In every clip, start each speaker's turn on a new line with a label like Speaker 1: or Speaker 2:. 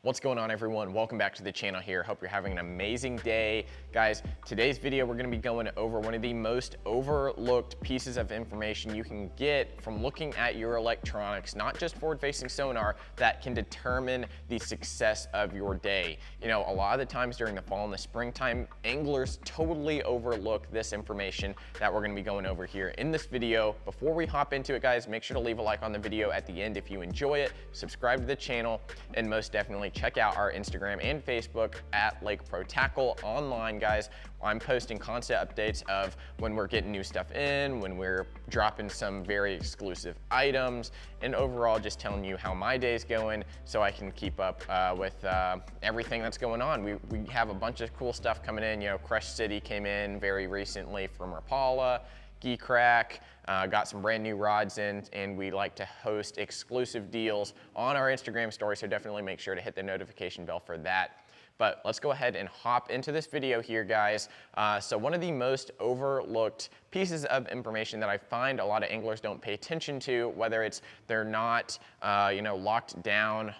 Speaker 1: What's going on, everyone? Welcome back to the channel here. Hope you're having an amazing day. Guys, today's video, we're gonna be going over one of the most overlooked pieces of information you can get from looking at your electronics, not just forward-facing sonar, that can determine the success of your day. You know, a lot of the times during the fall and the springtime, anglers totally overlook this information that we're gonna be going over here in this video. Before we hop into it, guys, make sure to leave a like on the video at the end if you enjoy it, subscribe to the channel, and most definitely check out our Instagram and Facebook at Lake Pro Tackle online, guys. I'm posting constant updates of when we're getting new stuff in, when we're dropping some very exclusive items, and overall just telling you how my day's going so I can keep up with everything that's going on. We have a bunch of cool stuff coming in. You know, Crush City came in very recently from Rapala. Geek Crack, got some brand new rods in, and we like to host exclusive deals on our Instagram story, so definitely make sure to hit the notification bell for that. But let's go ahead and hop into this video here, guys. So one of the most overlooked pieces of information that I find a lot of anglers don't pay attention to, whether it's they're not, locked down,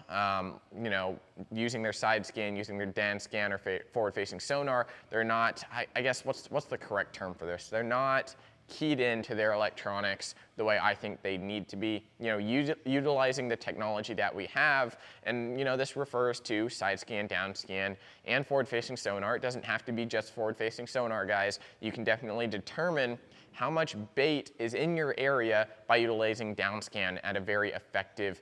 Speaker 1: using their side scan, using their Dan scan or forward-facing sonar, they're not, I guess, what's the correct term for this? They're not keyed into their electronics the way I think they need to be, utilizing the technology that we have. And, this refers to side scan, down scan, and forward-facing sonar. It doesn't have to be just forward-facing sonar, guys. You can definitely determine how much bait is in your area by utilizing down scan at a very effective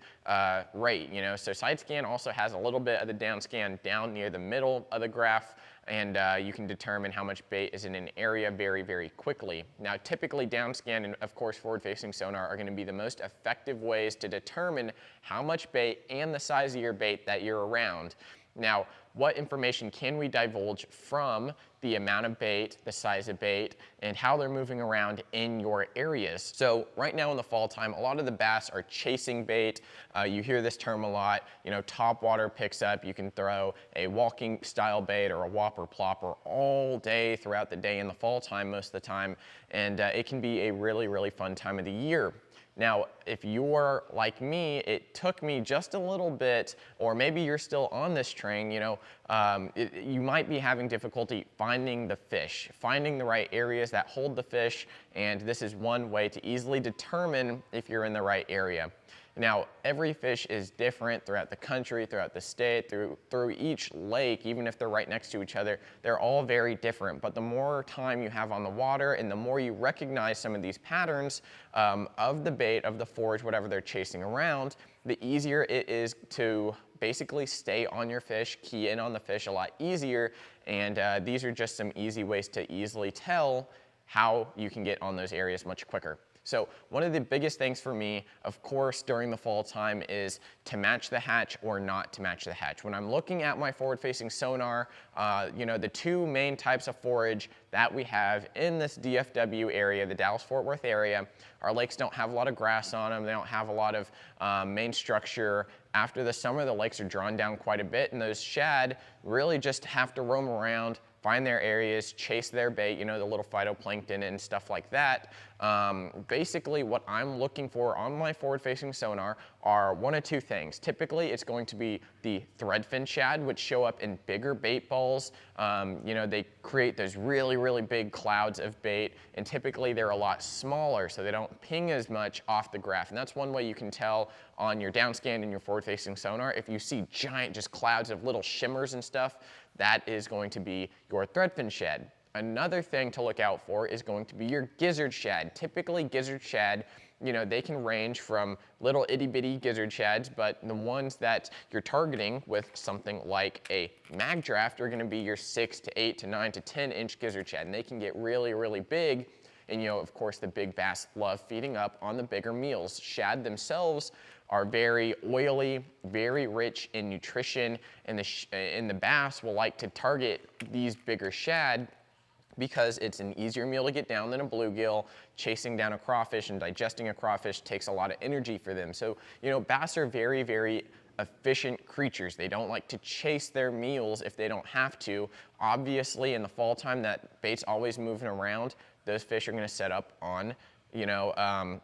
Speaker 1: rate. So side scan also has a little bit of the down scan down near the middle of the graph, and you can determine how much bait is in an area very, very quickly. Now, typically down scan and of course forward-facing sonar are gonna be the most effective ways to determine how much bait and the size of your bait that you're around. Now, what information can we divulge from the amount of bait, the size of bait, and how they're moving around in your areas? So right now in the fall time, a lot of the bass are chasing bait. You hear this term a lot. Top water picks up. You can throw a walking style bait or a whopper plopper all day throughout the day in the fall time most of the time, and it can be a really, really fun time of the year. Now, if you're like me, it took me just a little bit, or maybe you're still on this train, you might be having difficulty finding the fish, finding the right areas that hold the fish, and this is one way to easily determine if you're in the right area. Now, every fish is different throughout the country, throughout the state, through each lake, even if they're right next to each other, they're all very different. But the more time you have on the water and the more you recognize some of these patterns of the bait, of the forage, whatever they're chasing around, the easier it is to basically stay on your fish, key in on the fish a lot easier. And these are just some easy ways to easily tell how you can get on those areas much quicker. So one of the biggest things for me, of course, during the fall time is to match the hatch or not to match the hatch. When I'm looking at my forward-facing sonar, the two main types of forage that we have in this DFW area, the Dallas-Fort Worth area, our lakes don't have a lot of grass on them. They don't have a lot of main structure. After the summer, the lakes are drawn down quite a bit, and those shad really just have to roam around, find their areas, chase their bait, the little phytoplankton and stuff like that. Basically, what I'm looking for on my forward-facing sonar are one of two things. Typically, it's going to be the threadfin shad, which show up in bigger bait balls. They create those really, really big clouds of bait, and typically they're a lot smaller, so they don't ping as much off the graph. And that's one way you can tell on your down scan and your forward-facing sonar. If you see giant just clouds of little shimmers and stuff, that is going to be your threadfin shad. Another thing to look out for is going to be your gizzard shad. Typically, gizzard shad, they can range from little itty bitty gizzard shads, but the ones that you're targeting with something like a mag draft are gonna be your 6 to 8 to 9 to 10 inch gizzard shad, and they can get really, really big. And of course, the big bass love feeding up on the bigger meals. Shad themselves are very oily, very rich in nutrition, and the bass will like to target these bigger shad because it's an easier meal to get down than a bluegill. Chasing down a crawfish and digesting a crawfish takes a lot of energy for them. So, bass are very, very efficient creatures. They don't like to chase their meals if they don't have to. Obviously, in the fall time, that bait's always moving around. Those fish are gonna set up on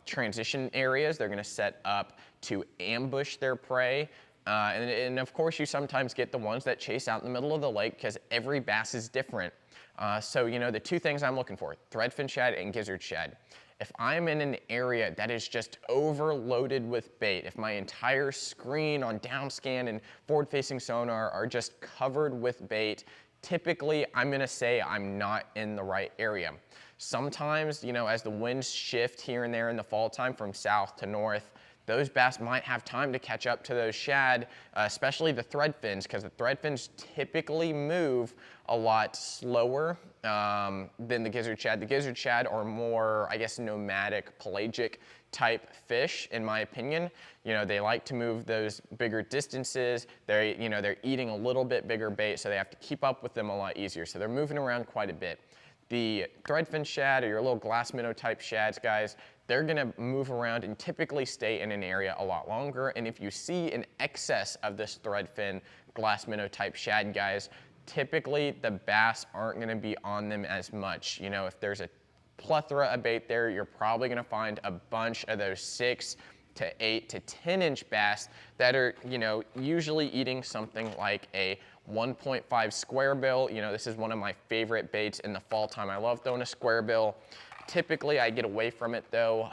Speaker 1: transition areas. They're gonna set up to ambush their prey. And of course, you sometimes get the ones that chase out in the middle of the lake because every bass is different. So, you know, the two things I'm looking for, threadfin shad and gizzard shad. If I'm in an area that is just overloaded with bait, if my entire screen on downscan and forward-facing sonar are just covered with bait, typically I'm gonna say I'm not in the right area. Sometimes, you know, as the winds shift here and there in the fall time from south to north, those bass might have time to catch up to those shad, especially the threadfins, because the threadfins typically move a lot slower than the gizzard shad. The gizzard shad are more, I guess, nomadic, pelagic type fish, in my opinion. You know, they like to move those bigger distances. They're eating a little bit bigger bait, so they have to keep up with them a lot easier. So they're moving around quite a bit. The threadfin shad, or your little glass minnow type shads, guys, they're gonna move around and typically stay in an area a lot longer. And if you see an excess of this threadfin glass minnow type shad, guys, typically the bass aren't gonna be on them as much. You know, if there's a plethora of bait there, you're probably gonna find a bunch of those 6 to 8 to 10-inch bass that are, you know, usually eating something like a 1.5 square bill. You know, this is one of my favorite baits in the fall time. I love throwing a square bill. Typically, I get away from it though,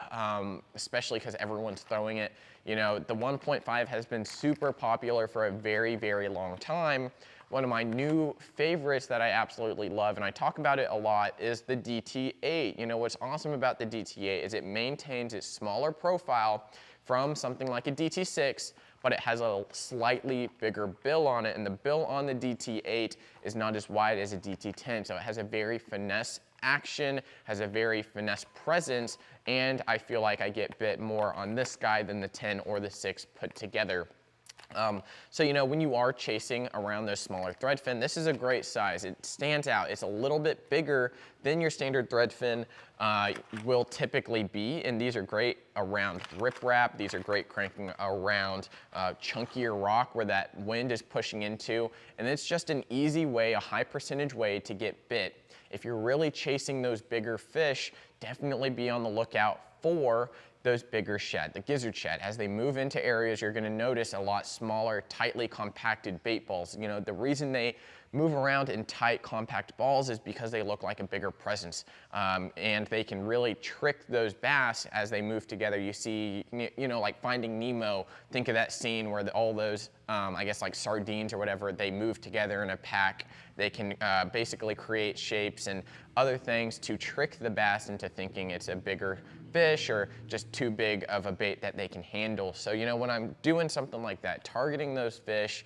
Speaker 1: especially because everyone's throwing it. You know, the 1.5 has been super popular for a very, very long time. One of my new favorites that I absolutely love, and I talk about it a lot, is the DT8. You know, what's awesome about the DT8 is it maintains its smaller profile from something like a DT6, but it has a slightly bigger bill on it, and the bill on the DT8 is not as wide as a DT10, so it has a very finesse action, has a very finesse presence, and I feel like I get bit more on this guy than the 10 or the 6 put together. So, you know, when you are chasing around those smaller threadfin, this is a great size. It stands out. It's a little bit bigger than your standard threadfin will typically be, and these are great around riprap. These are great cranking around chunkier rock where that wind is pushing into, and it's just an easy way, a high percentage way to get bit. If you're really chasing those bigger fish, definitely be on the lookout for those bigger shad, the gizzard shad. As they move into areas, you're gonna notice a lot smaller, tightly compacted bait balls. You know, the reason they move around in tight, compact balls is because they look like a bigger presence. And they can really trick those bass as they move together. You see, you know, like Finding Nemo, think of that scene where all those, I guess like sardines or whatever, they move together in a pack. They can basically create shapes and other things to trick the bass into thinking it's a bigger fish or just too big of a bait that they can handle. So, you know, when I'm doing something like that, targeting those fish,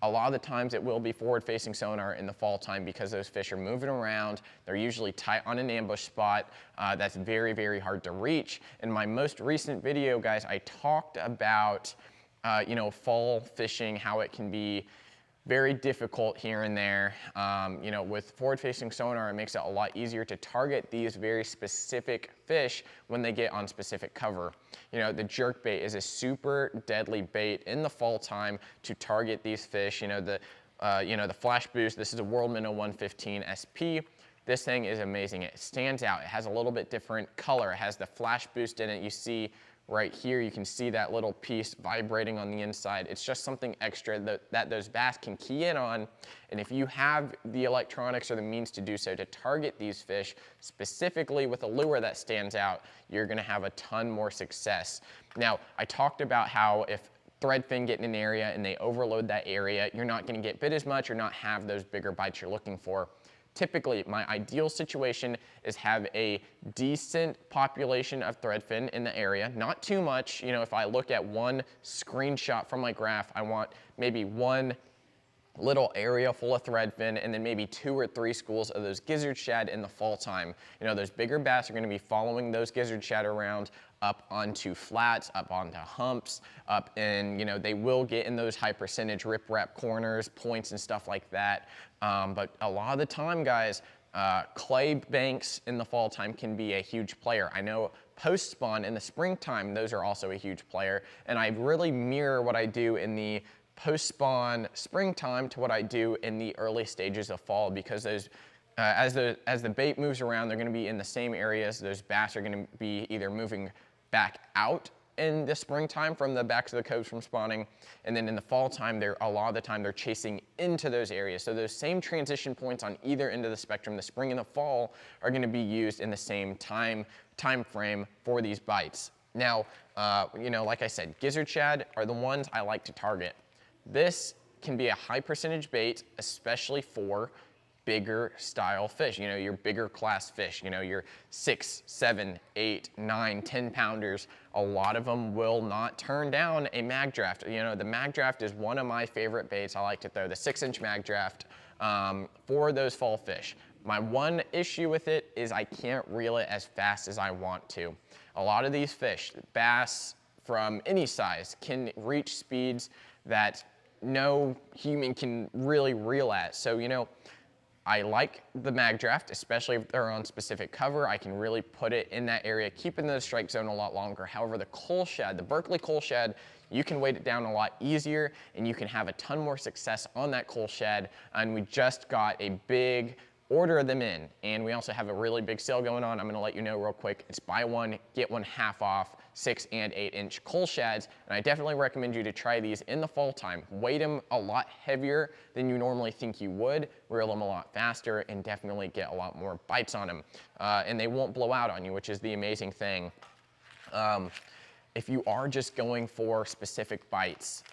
Speaker 1: a lot of the times it will be forward-facing sonar in the fall time because those fish are moving around. They're usually tight on an ambush spot that's very, very hard to reach. In my most recent video, guys, I talked about, you know, fall fishing, how it can be very difficult here and there. You know, with forward-facing sonar, it makes it a lot easier to target these very specific fish when they get on specific cover. You know, the jerkbait is a super deadly bait in the fall time to target these fish. You know, the flash boost, this is a World Minnow 115 SP. This thing is amazing. It stands out. It has a little bit different color. It has the flash boost in it. You see right here, you can see that little piece vibrating on the inside. It's just something extra that those bass can key in on. And if you have the electronics or the means to do so to target these fish, specifically with a lure that stands out, you're gonna have a ton more success. Now, I talked about how if threadfin get in an area and they overload that area, you're not gonna get bit as much or not have those bigger bites you're looking for. Typically, my ideal situation is have a decent population of threadfin in the area, not too much. You know, if I look at one screenshot from my graph, I want maybe one little area full of threadfin and then maybe 2 or 3 schools of those gizzard shad in the fall time. You know, those bigger bass are gonna be following those gizzard shad around up onto flats, up onto humps, up and, you know, they will get in those high percentage riprap corners, points and stuff like that. But a lot of the time, guys, clay banks in the fall time can be a huge player. I know post spawn in the springtime, those are also a huge player. And I really mirror what I do in the post spawn springtime to what I do in the early stages of fall, because those as the bait moves around, they're gonna be in the same areas. Those bass are gonna be either moving back out in the springtime from the backs of the coves from spawning, and then in the fall time, a lot of the time they're chasing into those areas. So those same transition points on either end of the spectrum, the spring and the fall, are gonna be used in the same time frame for these bites. Now, you know, like I said, gizzard shad are the ones I like to target. This can be a high percentage bait, especially for bigger style fish, you know, your bigger class fish, you know, your 6, 7, 8, 9, 10 pounders. A lot of them will not turn down a mag draft. You know, the mag draft is one of my favorite baits. I like to throw the 6-inch mag draft for those fall fish. My one issue with it is I can't reel it as fast as I want to. A lot of these fish, bass from any size, can reach speeds that no human can really reel at. So, you know, I like the mag draft, especially if they're on specific cover. I can really put it in that area, keeping the strike zone a lot longer. However, the coal shad, the Berkeley coal shad, you can weight it down a lot easier and you can have a ton more success on that coal shad. And we just got a big order of them in. And we also have a really big sale going on. I'm gonna let you know real quick. It's buy one, get one half off, 6 and 8-inch coal shads. And I definitely recommend you to try these in the fall time. Weight them a lot heavier than you normally think you would, reel them a lot faster, and definitely get a lot more bites on them. And they won't blow out on you, which is the amazing thing. If you are just going for specific bites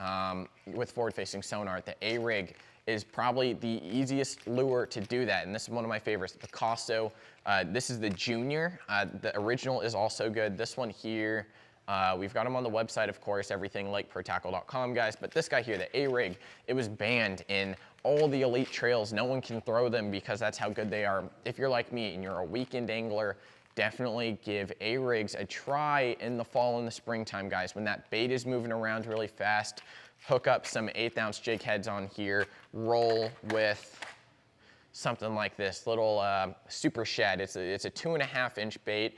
Speaker 1: with forward-facing sonar, the A-Rig is probably the easiest lure to do that, and this is one of my favorites, the Picasso. This is the junior. The original is also good. This one here, we've got them on the website, of course, everything lakeprotackle.com, guys, but this guy here, the A-Rig, it was banned in all the elite trails. No one can throw them because that's how good they are. If you're like me and you're a weekend angler, definitely give A-Rigs a try in the fall and the springtime, guys. When that bait is moving around really fast, hook up some 1/8-ounce jig heads on here, roll with something like this little super shad. It's a 2.5-inch bait,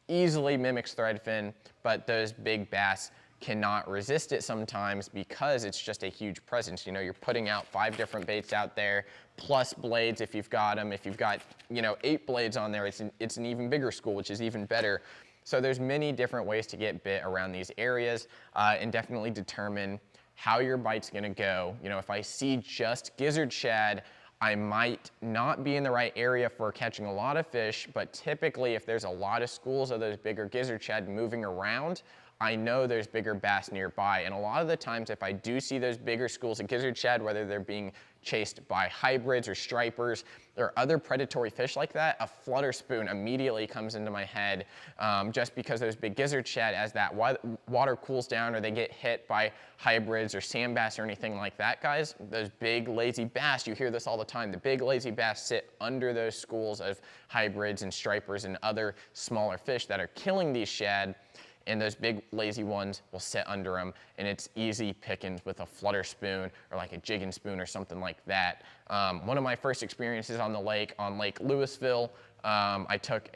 Speaker 1: easily mimics threadfin, but those big bass cannot resist it sometimes because it's just a huge presence. You know, you're putting out 5 different baits out there, plus blades if you've got them. If you've got, you know, 8 blades on there, it's an even bigger school, which is even better. So there's many different ways to get bit around these areas and definitely determine how your bite's gonna go. You know, if I see just gizzard shad, I might not be in the right area for catching a lot of fish, but typically if there's a lot of schools of those bigger gizzard shad moving around, I know there's bigger bass nearby. And a lot of the times if I do see those bigger schools of gizzard shad, whether they're being chased by hybrids or stripers or other predatory fish like that, a flutter spoon immediately comes into my head just because those big gizzard shad, as that water cools down or they get hit by hybrids or sand bass or anything like that, guys, those big lazy bass, you hear this all the time, the big lazy bass sit under those schools of hybrids and stripers and other smaller fish that are killing these shad. And those big lazy ones will sit under them, and it's easy pickings with a flutter spoon or like a jigging spoon or something like that. One of my first experiences on the lake, on Lake Louisville, I took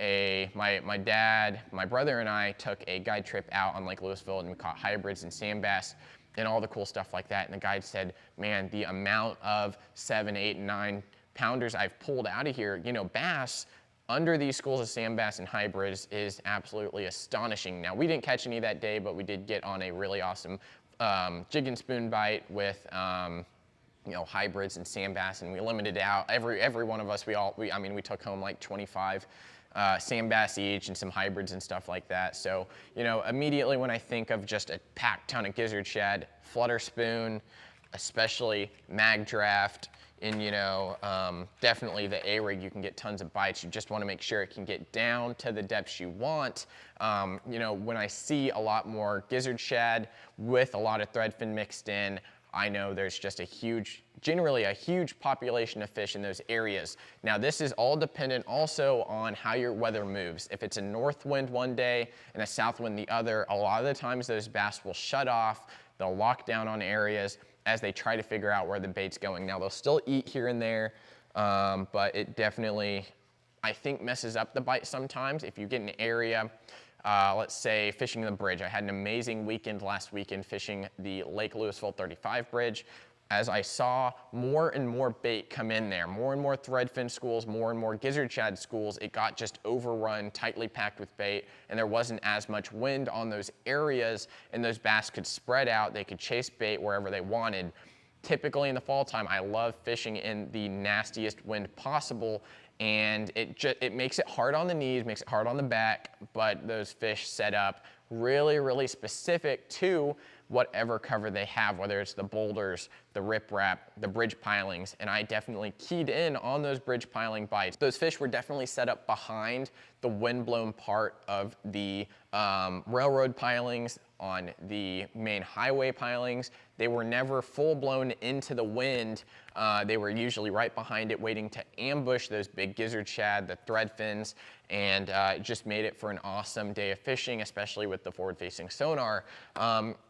Speaker 1: my dad, my brother and I took a guide trip out on Lake Louisville, and we caught hybrids and sand bass and all the cool stuff like that. And the guide said, man, the amount of 7, 8, and 9 pounders I've pulled out of here, you know, bass, under these schools of sand bass and hybrids is absolutely astonishing. Now, we didn't catch any that day, but we did get on a really awesome jig and spoon bite with you know, hybrids and sand bass, and we limited out. Every one of us, I mean, we took home like 25 sand bass each and some hybrids and stuff like that. So, you know, immediately when I think of just a packed ton of gizzard shad, flutter spoon, especially mag draft, and, you know, definitely the A-Rig, you can get tons of bites. You just want to make sure it can get down to the depths you want. You know, when I see a lot more gizzard shad with a lot of threadfin mixed in, I know there's just generally a huge population of fish in those areas. Now, this is all dependent also on how your weather moves. If it's a north wind one day and a south wind the other, a lot of the times those bass will shut off. They'll lock down on areas as they try to figure out where the bait's going. Now, they'll still eat here and there, but it definitely, I think, messes up the bite sometimes. If you get an area, let's say fishing the bridge. I had an amazing weekend last weekend fishing the Lake Louisville 35 bridge. as I saw more and more bait come in there, more and more threadfin schools, more and more gizzard shad schools, it got just overrun, tightly packed with bait, and there wasn't as much wind on those areas, and those bass could spread out, they could chase bait wherever they wanted. Typically in the fall time, I love fishing in the nastiest wind possible, and it makes it hard on the knees, makes it hard on the back, but those fish set up really, really specific to whatever cover they have, whether it's the boulders, the riprap, the bridge pilings, and I definitely keyed in on those bridge piling bites. Those fish were definitely set up behind the windblown part of the railroad pilings, on the main highway pilings. They were never full blown into the wind. They were usually right behind it, waiting to ambush those big gizzard shad, the threadfins, and it just made it for an awesome day of fishing, especially with the forward-facing sonar.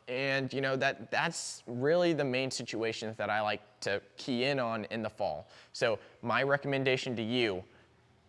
Speaker 1: And you know, that's really the main situations that I like to key in on in the fall. So my recommendation to you,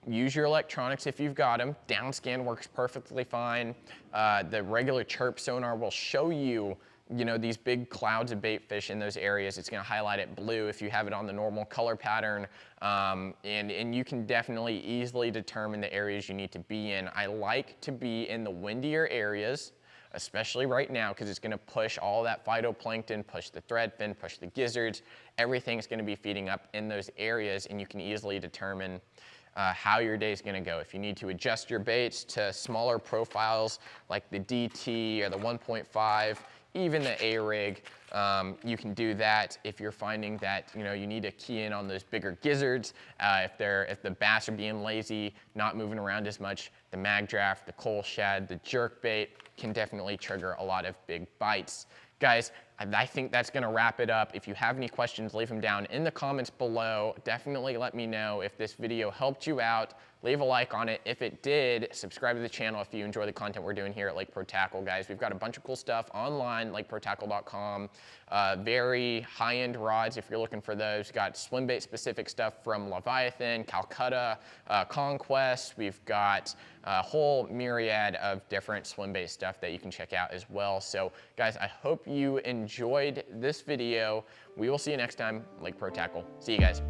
Speaker 1: use your electronics if you've got them. Downscan works perfectly fine. The regular chirp sonar will show you, you know, these big clouds of bait fish in those areas. It's gonna highlight it blue if you have it on the normal color pattern. And you can definitely easily determine the areas you need to be in. I like to be in the windier areas, especially right now, because it's gonna push all that phytoplankton, push the threadfin, push the gizzards. Everything's gonna be feeding up in those areas, and you can easily determine how your day is going to go. If you need to adjust your baits to smaller profiles like the DT or the 1.5, even the A-rig, you can do that. If you're finding that, you know, you need to key in on those bigger gizzards, if the bass are being lazy, not moving around as much, the mag draft, the coal shad, the jerk bait can definitely trigger a lot of big bites. Guys, I think that's gonna wrap it up. If you have any questions, leave them down in the comments below. Definitely let me know if this video helped you out. Leave a like on it. If it did, subscribe to the channel if you enjoy the content we're doing here at Lake Pro Tackle, guys. We've got a bunch of cool stuff online, lakeprotackle.com. Very high-end rods if you're looking for those. Got swim bait specific stuff from Leviathan, Calcutta, Conquest. We've got a whole myriad of different swim bait stuff that you can check out as well. So guys, I hope you enjoyed this video. We will see you next time, Lake Pro Tackle. See you guys.